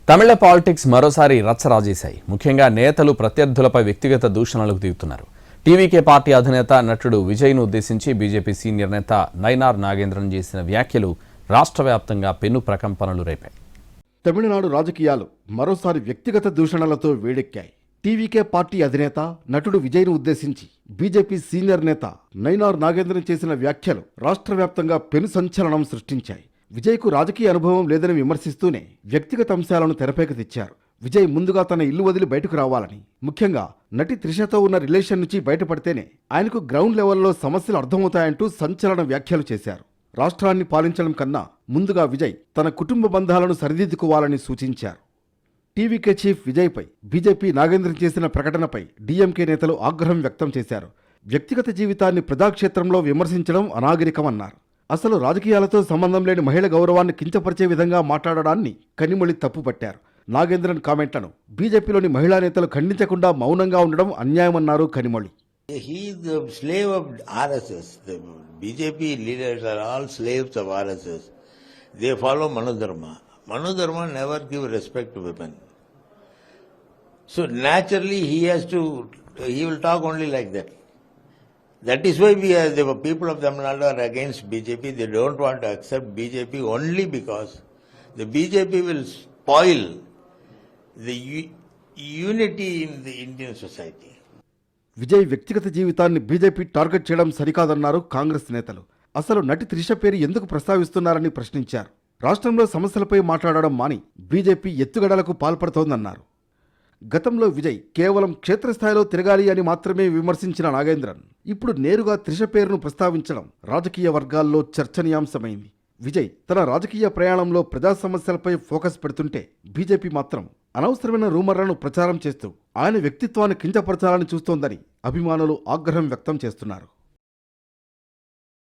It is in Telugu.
తమిళ పాలిటిక్స్ మరోసారి రచ్చరాజేశాయి. ముఖ్యంగా నేతలు ప్రత్యర్థులపై వ్యక్తిగత దూషణలకు దిగుతున్నారు. టీవీకే పార్టీ అధినేత నటుడు విజయ్ను ఉద్దేశించి బీజేపీ సీనియర్ నేత నైనార్ నాగేంద్రన్ చేసిన వ్యాఖ్యలు రాష్ట్ర వ్యాప్తంగా పెను ప్రకంపనలు రేపాయి. తమిళనాడు రాజకీయాలు మరోసారి వ్యక్తిగత దూషణలతో వేడెక్కాయి. టీవీకే పార్టీ అధినేత నటుడు విజయ్ను ఉద్దేశించి బీజేపీ సీనియర్ నేత నైనార్ నాగేంద్రన్ చేసిన వ్యాఖ్యలు రాష్ట్ర వ్యాప్తంగా పెను సంచలనం సృష్టించాయి. విజయ్కు రాజకీయ అనుభవం లేదని విమర్శిస్తూనే వ్యక్తిగత అంశాలను తెరపైకి తెచ్చారు. విజయ్ ముందుగా తన ఇల్లు వదిలి బయటకు రావాలని, ముఖ్యంగా నటి త్రిషతో ఉన్న రిలేషన్ నుంచి బయటపడితేనే ఆయనకు గ్రౌండ్ లెవెల్లో సమస్యలు అర్థమవుతాయంటూ సంచలన వ్యాఖ్యలు చేశారు. రాష్ట్రాన్ని పాలించడం కన్నా ముందుగా విజయ్ తన కుటుంబ బంధాలను సరిదిద్దుకోవాలని సూచించారు. టీవీకే చీఫ్ విజయ్పై బీజేపీ నాగేంద్రన్ చేసిన ప్రకటనపై డీఎంకే నేతలు ఆగ్రహం వ్యక్తం చేశారు. వ్యక్తిగత జీవితాన్ని ప్రజాక్షేత్రంలో విమర్శించడం అనాగరికమన్నారు. అసలు రాజకీయాలతో సంబంధం లేని మహిళ గౌరవాన్ని కించపరిచే విధంగా మాట్లాడడాన్ని కనిమొళి తప్పుపట్టారు. నాగేంద్రన్ కామెంట్లను బీజేపీలోని మహిళా నేతలు ఖండించకుండా మౌనంగా ఉండడం అన్యాయమన్నారు Kanimozhi. He is the slave of RSS. The BJP leaders are all slaves of RSS. They follow Manodharma. Manodharma never give respect to women. So naturally he will talk only like that. That is why the people of Tamil Nadu are against BJP. They don't want to accept BJP only because the BJP will spoil the unity in the Indian society. Vijay వ్యక్తిగత జీవితాన్ని బీజేపీ టార్గెట్ చేయడం సరికాదన్నారు కాంగ్రెస్ నేతలు. అసలు నటి త్రిష పేరు ఎందుకు ప్రస్తావిస్తున్నారని ప్రశ్నించారు. రాష్ట్రంలో సమస్యలపై మాట్లాడడం మాని బీజేపీ ఎత్తుగడలకు పాల్పడుతోందన్నారు. గతంలో విజయ్ కేవలం క్షేత్రస్థాయిలో తిరగాలి అని మాత్రమే విమర్శించిన నాగేంద్రన్ ఇప్పుడు నేరుగా త్రిష పేరును ప్రస్తావించడం రాజకీయ వర్గాల్లో చర్చనీయాంశమైంది. విజయ్ తన రాజకీయ ప్రయాణంలో ప్రజా సమస్యలపై ఫోకస్ పెడుతుంటే బీజేపీ మాత్రం అనవసరమైన రూమర్లను ప్రచారం చేస్తూ ఆయన వ్యక్తిత్వాన్ని కించపరచాలని చూస్తోందని అభిమానులు ఆగ్రహం వ్యక్తం చేస్తున్నారు.